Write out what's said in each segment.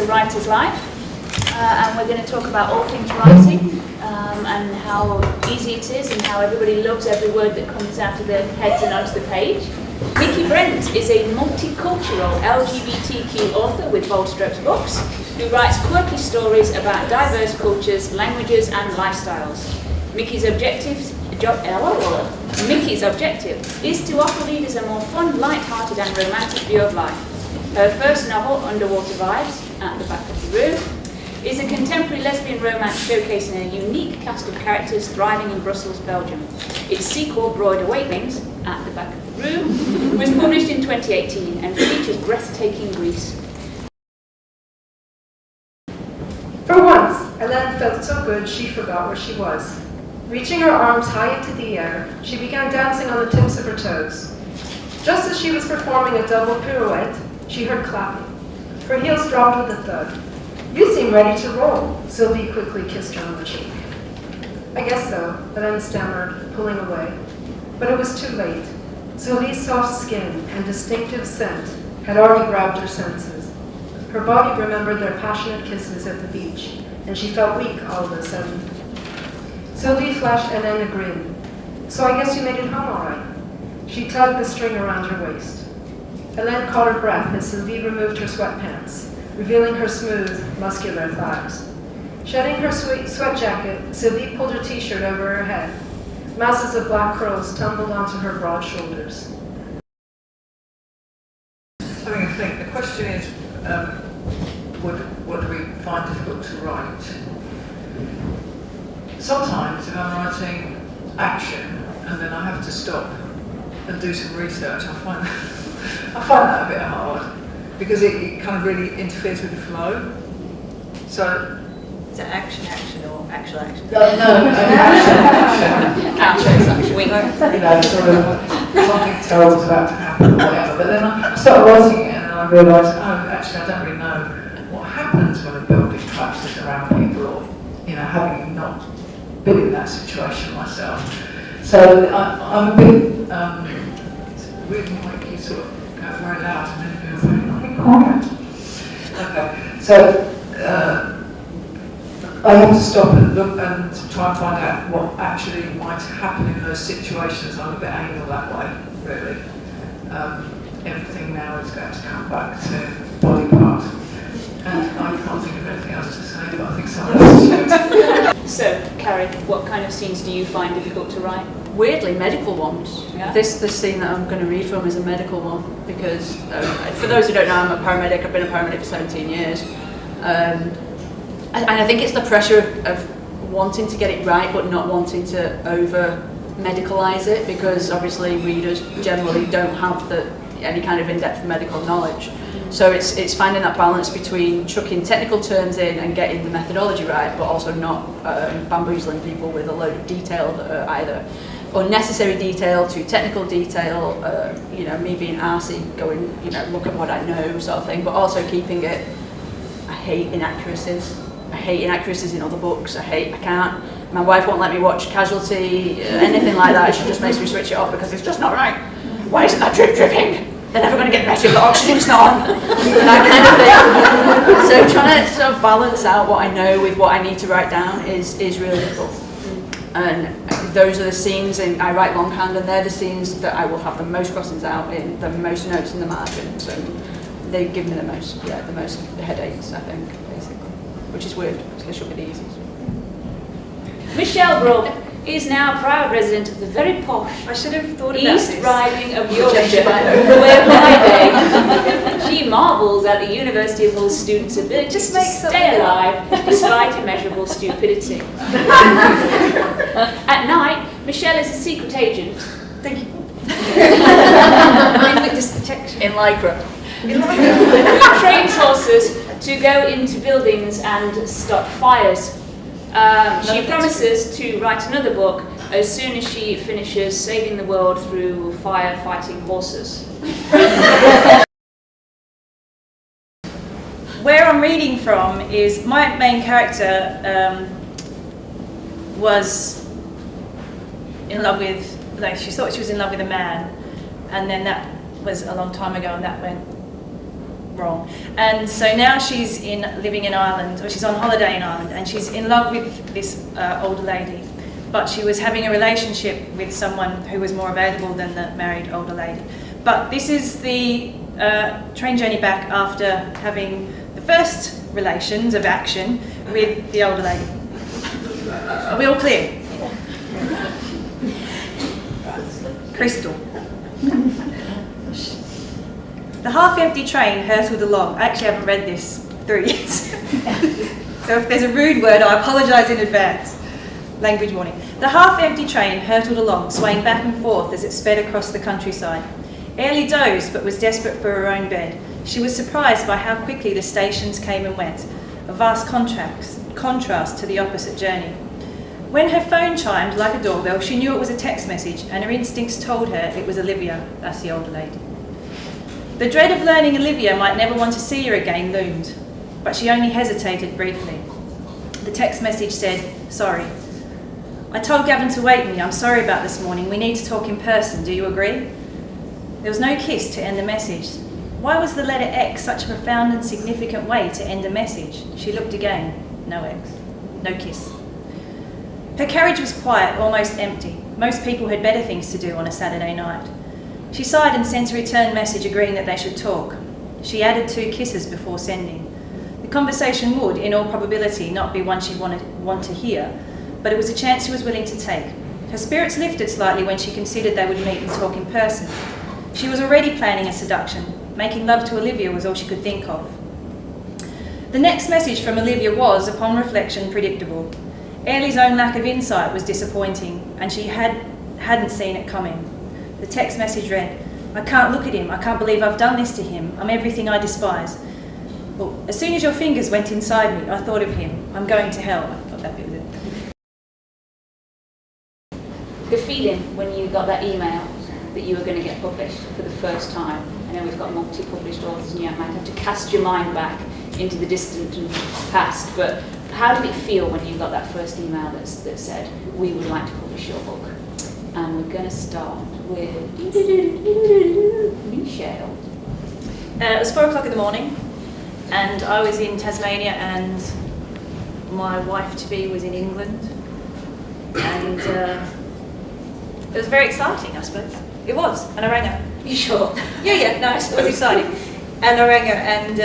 a writer's life, and we're going to talk about all things writing, and how easy it is and how everybody loves every word that comes out of their heads and onto the page. Mickey Brent is a multicultural LGBTQ author with Bold Strokes Books, who writes quirky stories about diverse cultures, languages and lifestyles. Mickey's objective is to offer readers a more fun, light-hearted and romantic view of life. Her first novel, Underwater Vibes, At the Back of the Room, is a contemporary lesbian romance showcasing a unique cast of characters thriving in Brussels, Belgium. Its sequel, Broad Awakenings, At the Back of the Room, was published in 2018 and features breathtaking Greece. For once, Hélène felt so good she forgot where she was. Reaching her arms high into the air, she began dancing on the tips of her toes. Just as she was performing a double pirouette, she heard clapping. Her heels dropped with a thud. "You seem ready to roll," Sylvie quickly kissed her on the cheek. "I guess so," Hélène stammered, pulling away. But it was too late. Sylvie's soft skin and distinctive scent had already grabbed her senses. Her body remembered their passionate kisses at the beach, and she felt weak all of a sudden. Sylvie flashed Hélène a grin. "So I guess you made it home all right." She tugged the string around her waist. Hélène caught her breath as Sylvie removed her sweatpants, revealing her smooth, muscular thighs. Shedding her sweat jacket, Sylvie pulled her t-shirt over her head. Masses of black curls tumbled onto her broad shoulders. Having a think, the question is, what do we find difficult to write? Sometimes if I'm writing action and then I have to stop and do some research, I find that a bit hard because it kind of really interferes with the flow. So is it action or actual action? No, action. Action. You know, sort of something terrible's about to happen or whatever. But then I start writing it and I realise, oh, actually I don't really know what happens when a building collapses around people, or having not been in that situation myself. So I'm a bit it's really like you sort of go very loud and then you go very quiet. Okay, so I have to stop and look and try and find out what actually might happen in those situations. I'm a bit anal that way, really. Everything now is going to come back to body part. And I can't think of anything else to say, but I think someone else should. So, Carrie, what kind of scenes do you find difficult to write? Weirdly, medical ones. Yeah. This scene that I'm going to read from is a medical one because, for those who don't know, I'm a paramedic. I've been a paramedic for 17 years. And I think it's the pressure of wanting to get it right but not wanting to over-medicalise it, because obviously readers generally don't have any kind of in-depth medical knowledge. So it's finding that balance between chucking technical terms in and getting the methodology right, but also not bamboozling people with a load of detail that are either unnecessary detail to technical detail, me being arsey, going, look at what I know sort of thing, but also keeping it. I hate inaccuracies. I hate inaccuracies in other books. I can't. My wife won't let me watch Casualty, anything like that. She just makes me switch it off because it's just not right. Why isn't that drip dripping? They're never going to get better if the oxygen's not on. That kind of thing. So trying to sort of balance out what I know with what I need to write down is really difficult. And those are the scenes, and I write longhand, and they're the scenes that I will have the most crossings out in, the most notes in the margins, and they give me the most headaches, I think, basically. Which is weird, because they should be the easiest. Michelle Brook is now a proud resident of the very posh I should have thought about East this. Riding of Yorkshire, where by day she marvels at the University of Hull's students' ability to stay alive despite immeasurable stupidity. At night, Michelle is a secret agent. Thank you. In witness protection. In Lycra. Who trains horses to go into buildings and stop fires. She promises to write another book as soon as she finishes saving the world through firefighting horses. Where I'm reading from is my main character was in love with, she thought she was in love with a man, and then that was a long time ago, and that went wrong. And so now she's living in Ireland, or she's on holiday in Ireland, and she's in love with this older lady. But she was having a relationship with someone who was more available than the married older lady. But this is the train journey back after having the first relations of action with the older lady. Are we all clear? Crystal. The half-empty train hurtled along. I actually haven't read this through yet. So if there's a rude word, I apologise in advance. Language warning. The half-empty train hurtled along, swaying back and forth as it sped across the countryside. Airlie dozed, but was desperate for her own bed. She was surprised by how quickly the stations came and went, a vast contrast to the opposite journey. When her phone chimed like a doorbell, she knew it was a text message, and her instincts told her it was Olivia, that's the older lady. The dread of learning Olivia might never want to see her again loomed, but she only hesitated briefly. The text message said, "Sorry. I told Gavin to wake me. I'm sorry about this morning. We need to talk in person. Do you agree?" There was no kiss to end the message. Why was the letter X such a profound and significant way to end a message? She looked again. No X. No kiss. Her carriage was quiet, almost empty. Most people had better things to do on a Saturday night. She sighed and sent a return message agreeing that they should talk. She added 2 kisses before sending. The conversation would, in all probability, not be one she'd want to hear, but it was a chance she was willing to take. Her spirits lifted slightly when she considered they would meet and talk in person. She was already planning a seduction. Making love to Olivia was all she could think of. The next message from Olivia was, upon reflection, predictable. Airlie's own lack of insight was disappointing, and she hadn't seen it coming. The text message read, "I can't look at him. I can't believe I've done this to him. I'm everything I despise. Well, as soon as your fingers went inside me, I thought of him. I'm going to hell." I thought that bit was it. The feeling when you got that email that you were going to get published for the first time. I know we've got multi-published authors and you might have to cast your mind back into the distant and past, but how did it feel when you got that first email that said, "We would like to publish your book"? And we're going to start with Michelle. It was 4 o'clock in the morning, and I was in Tasmania, and my wife-to-be was in England, and it was very exciting, I suppose. It was, and I rang her. You sure? Yeah, no, it was exciting. And I rang her, and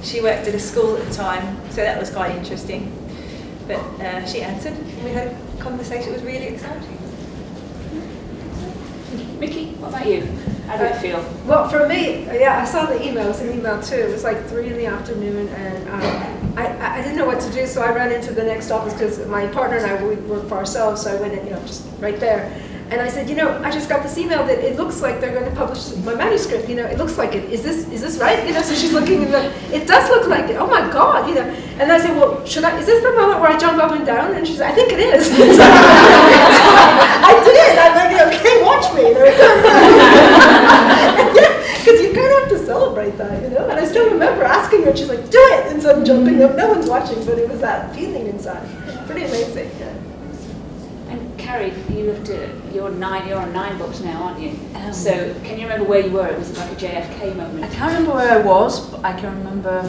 she worked at a school at the time, so that was quite interesting. But she answered, and we had a conversation. It was really exciting. Mickey, what about you? How did it feel? Well, for me, yeah, I saw the email. It was an email too. It was like 3 in the afternoon, and I didn't know what to do, so I ran into the next office because my partner and I, we work for ourselves, so I went in, just right there. And I said, I just got this email that it looks like they're going to publish my manuscript. It looks like it. Is this right? So she's looking, and it does look like it. Oh my God, And I said, well, is this the moment where I jump up and down? And she said, I think it is. So I did. I'm like, okay, watch me. Because you kind of have to celebrate that, And I still remember asking her, and she's like, do it. And so I'm jumping up. No one's watching, but it was that feeling inside. Pretty amazing. Yeah. Carrie, you're on 9 books now, aren't you? So can you remember where you were? It was like a JFK moment. I can't remember where I was, but I can remember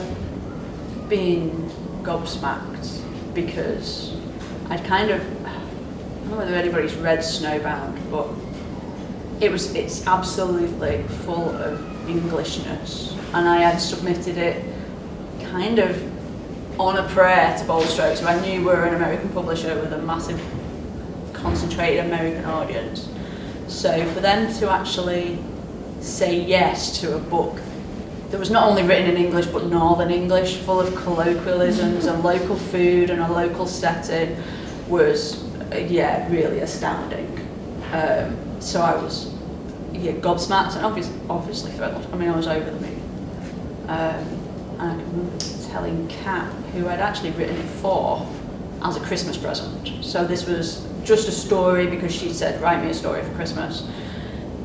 being gobsmacked because I don't know whether anybody's read Snowbound, but it's absolutely full of Englishness, and I had submitted it kind of on a prayer to Bold Strokes, so I knew we were an American publisher with a massive concentrated American audience. So for them to actually say yes to a book that was not only written in English but Northern English, full of colloquialisms and local food and a local setting, was really astounding. So I was gobsmacked and obviously thrilled. I was over the moon. And I can remember telling Kat, who I'd actually written it for, as a Christmas present. So this was just a story because she said, write me a story for Christmas.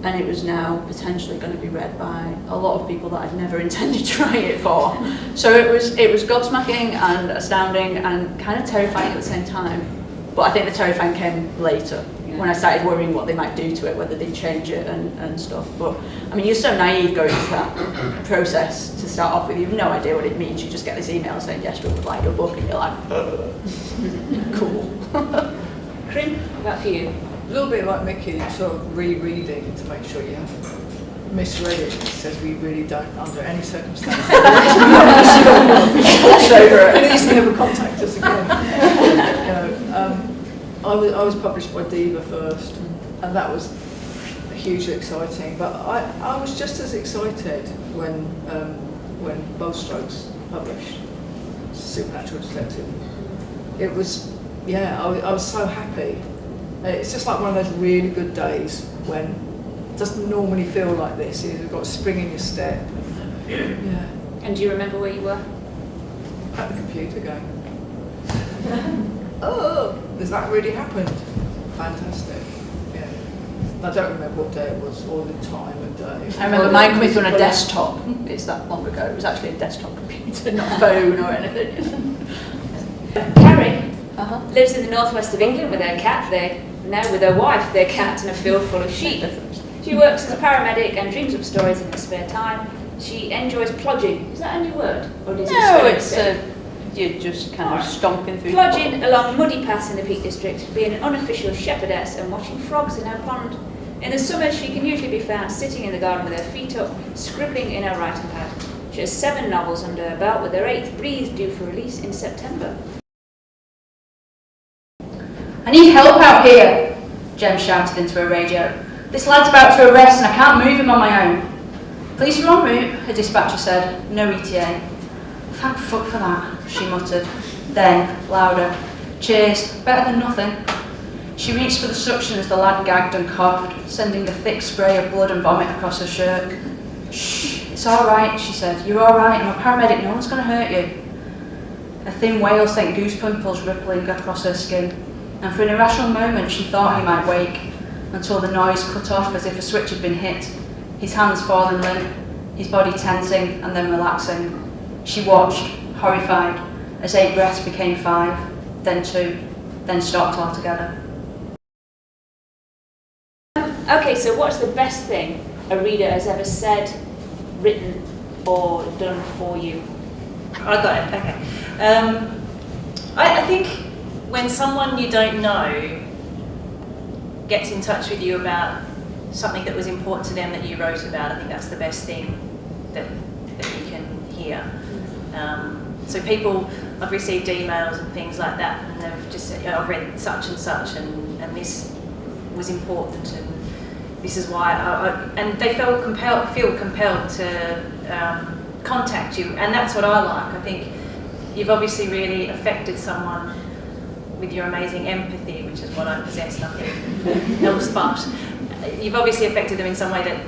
And it was now potentially going to be read by a lot of people that I'd never intended to write it for. So it was gobsmacking and astounding and kind of terrifying at the same time. But I think the terrifying came later. when I started worrying what they might do to it, whether they'd change it and stuff. But I mean, you're so naive going through that process to start off with. You have no idea what it means. You just get this email saying, yes, we would like your book, and you're like, cool. Corinne, what about for you? A little bit like Mickey, sort of rereading to make sure you haven't misread it. It says we really don't, under any circumstances. Please never contact us again. I was published by Diva first, and that was hugely exciting. But I was just as excited when Bold Strokes published Supernatural Detective. It was, yeah, I was so happy. It's just like one of those really good days when it doesn't normally feel like this. You've got a spring in your step. Yeah. And do you remember where you were? At the computer going, oh, has that really happened? Fantastic. Yeah. I don't remember what day it was or the time of day. I remember mine coming through on a desktop. It's that long ago. It was actually a desktop computer, not a phone or anything. Carrie lives in the northwest of England with her cat. Now with her wife, their cat, in a field full of sheep. She works as a paramedic and dreams up stories in her spare time. She enjoys plodging. Is that a new word? Or does No, it you're just kind of stomping through. Plodging along muddy paths in the Peak District, being an unofficial shepherdess and watching frogs in her pond. In the summer, she can usually be found sitting in the garden with her feet up, scribbling in her writing pad. She has 7 novels under her belt, with her 8th, Breathe, due for release in September. I need help out here, Jem shouted into her radio. This lad's about to arrest and I can't move him on my own. Police are en route, her dispatcher said. No ETA. Thank fuck for that, she muttered. Then, louder. Cheers, better than nothing. She reached for the suction as the lad gagged and coughed, sending a thick spray of blood and vomit across her shirt. Shh, it's all right, she said. You're all right, I'm a paramedic, no one's going to hurt you. A thin wail sent goose pimples rippling across her skin, and for an irrational moment she thought he might wake, until the noise cut off as if a switch had been hit, his hands falling limp, his body tensing and then relaxing. She watched, horrified, as 8 breaths became 5, then 2, then stopped altogether. Okay, so what's the best thing a reader has ever said, written, or done for you? I got it, okay. I think when someone you don't know gets in touch with you about something that was important to them that you wrote about, I think that's the best thing that you can hear. So people, I've received emails and things like that, and they've just said, I've read such and such, and this was important, and this is why, and they feel compelled to contact you, and that's what I like. I think you've obviously really affected someone with your amazing empathy, which is what I possess, nothing else, but you've obviously affected them in some way that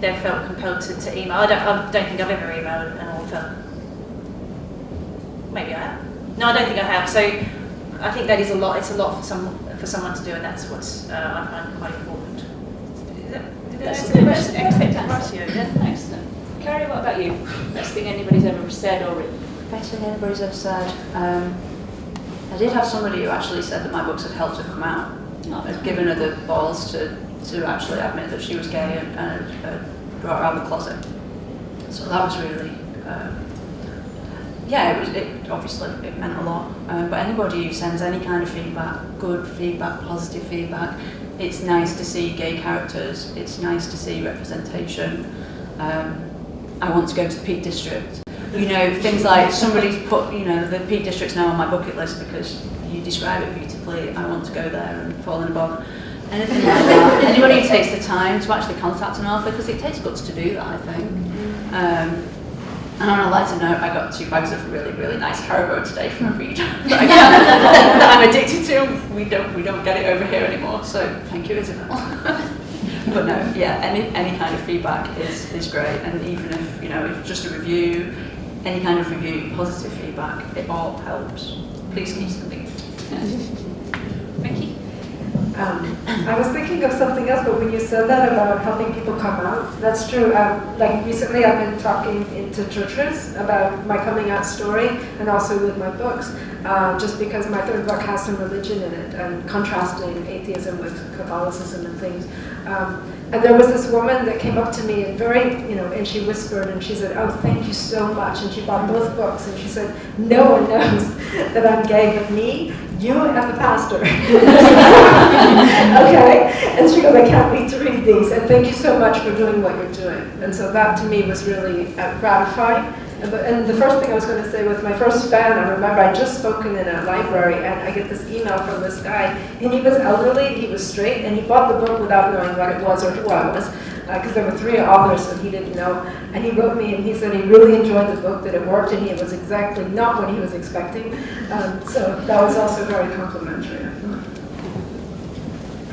they've felt compelled to email. I don't think I've ever emailed an author. Maybe I have. No, I don't think I have. So I think that is a lot. It's a lot for someone to do, and that's what I find quite important. That's a perfect answer. Excellent. Carrie, what about you? Best thing anybody's ever said or written? Best thing anybody's ever said. I did have somebody who actually said that my books had helped her come out. I'd given her the balls to actually admit that she was gay and brought her out of the closet. So that was really, it obviously it meant a lot. But anybody who sends any kind of feedback, good feedback, positive feedback, it's nice to see gay characters. It's nice to see representation. I want to go to the Peak District. You know, things like somebody's put, the Peak District's now on my bucket list because you describe it beautifully. I want to go there and fall in a bog. Anything like that. Anybody who takes the time to actually contact an author, because it takes guts to do that, I think. And on a lighter note, I got 2 bags of really, really nice Haribo today from a reader that I'm addicted to. We don't get it over here anymore, so thank you, Isabel. But no, yeah, any kind of feedback is great, and even if it's just a review, any kind of review, positive feedback, it all helps. Please keep sending it. Mickey? I was thinking of something else, but when you said that about helping people come out, that's true. Like recently I've been talking into churches about my coming out story and also with my books, just because my third book has some religion in it and contrasting atheism with Catholicism and things. And there was this woman that came up to me and and she whispered and she said, "Oh, thank you so much." And she bought both books and she said, "No one knows that I'm gay but me, you, and the pastor." Okay? And she goes, "I can't wait to read these. And thank you so much for doing what you're doing." And so that to me was really gratifying. And the first thing I was going to say was my first fan, I remember I'd just spoken in a library and I get this email from this guy, and he was elderly, he was straight, and he bought the book without knowing what it was or who I was, because there were 3 authors and he didn't know. And he wrote me and he said he really enjoyed the book, that it worked, and it was exactly not what he was expecting. So that was also very complimentary.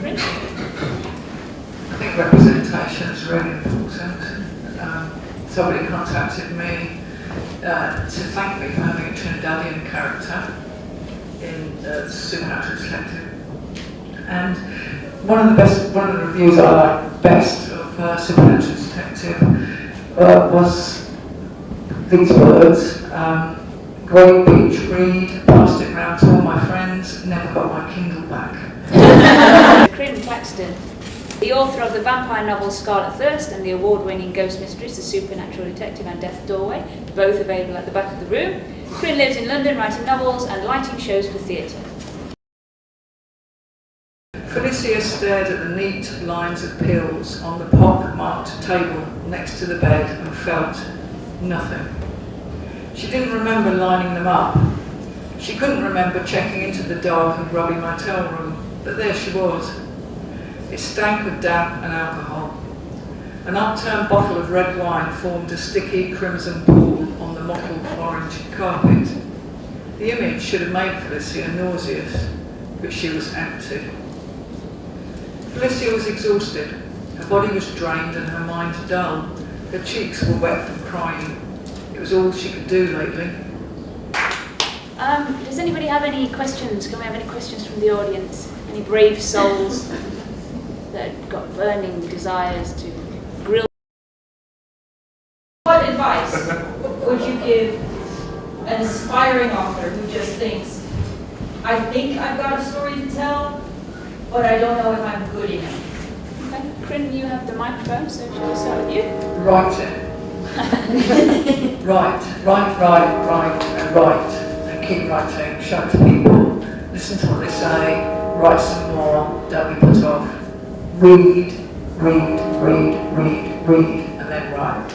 I think representation is really important. Somebody contacted me to thank me for having a Trinidadian character in Supernatural Detective. And one of the reviews I like best of Supernatural Detective was these words: "Great beach read, passed it round to all my friends, never got my Kindle back." Claxton, the author of the vampire novel Scarlet Thirst and the award-winning ghost mysteries The Supernatural Detective and Death's Doorway, both available at the back of the room. Corinne lives in London writing novels and lighting shows for theatre. Felicia stared at the neat lines of pills on the pock-marked table next to the bed and felt nothing. She didn't remember lining them up. She couldn't remember checking into the dark and grubby motel room, but there she was. It stank of damp and alcohol. An upturned bottle of red wine formed a sticky crimson pool on the mottled orange carpet. The image should have made Felicia nauseous, but she was empty. Felicia was exhausted. Her body was drained and her mind dull. Her cheeks were wet from crying. It was all she could do lately. Does anybody have any questions? Can we have any questions from the audience? Any brave souls that have got burning desires to grill? What advice would you give an aspiring author who just thinks, I think I've got a story to tell, but I don't know if I'm good enough? Okay, Corinne, you have the microphone, so shall we start with you? Write it. Write, and write. And keep writing. Show it to people. Listen to what they say. Write some more. Don't be put off. Read, and then write.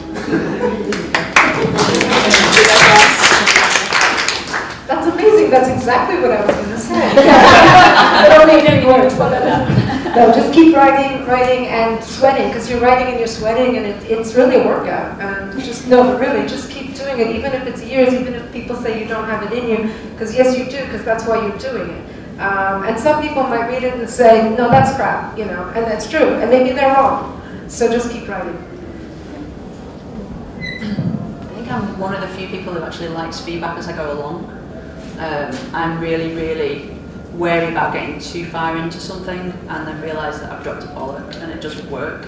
That's amazing. That's exactly what I was going to say. I don't need any words. No, just keep writing and sweating, because you're writing and you're sweating, and it's really a workout. Just keep doing it, even if it's years, even if people say you don't have it in you, because yes, you do, because that's why you're doing it. And some people might read it and say, no, that's crap, and that's true, and maybe they're wrong. So just keep writing. I think I'm one of the few people who actually likes feedback as I go along. I'm really wary about getting too far into something and then realise that I've dropped a bollock and it doesn't work.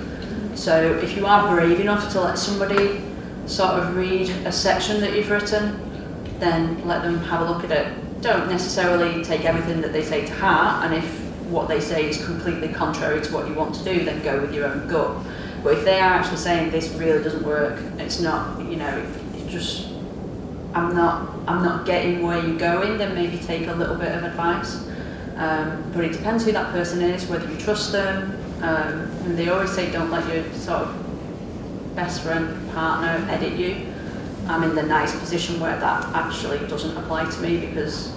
So if you are brave enough to let somebody sort of read a section that you've written, then let them have a look at it. Don't necessarily take everything that they say to heart, and if what they say is completely contrary to what you want to do, then go with your own gut. But if they are actually saying this really doesn't work, it's not, I'm not getting where you're going, then maybe take a little bit of advice. But it depends who that person is, whether you trust them. And they always say don't let your sort of best friend, partner edit you. I'm in the nice position where that actually doesn't apply to me, because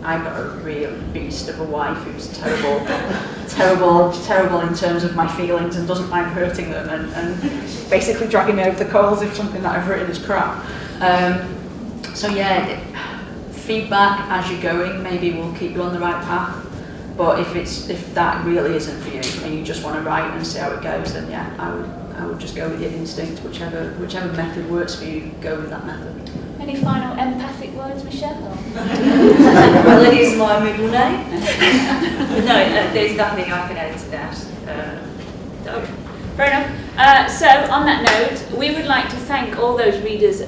I've got a real beast of a wife who's terrible in terms of my feelings and doesn't mind hurting them and basically dragging me over the coals if something that I've written is crap. So yeah, feedback as you're going maybe will keep you on the right path. But if that really isn't for you and you just want to write and see how it goes, then yeah, I would just go with your instinct, whichever method works for you, go with that method. Any final empathic words, Michelle? Well, it is my middle name. But no, there's nothing I can add to that. No. Fair enough. So on that note, we would like to thank all those readers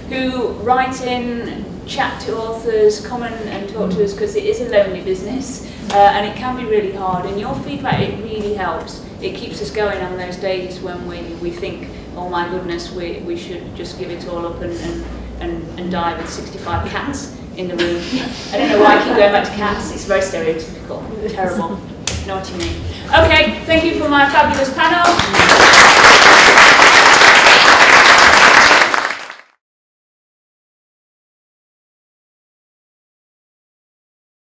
who write in, chat to authors, comment and talk to us, because it is a lonely business and it can be really hard. And your feedback, it really helps. It keeps us going on those days when we think, oh my goodness, we should just give it all up and die with 65 cats in the room. I don't know why I keep going back to cats. It's very stereotypical. Terrible. Know what you mean. Okay, thank you for my fabulous panel.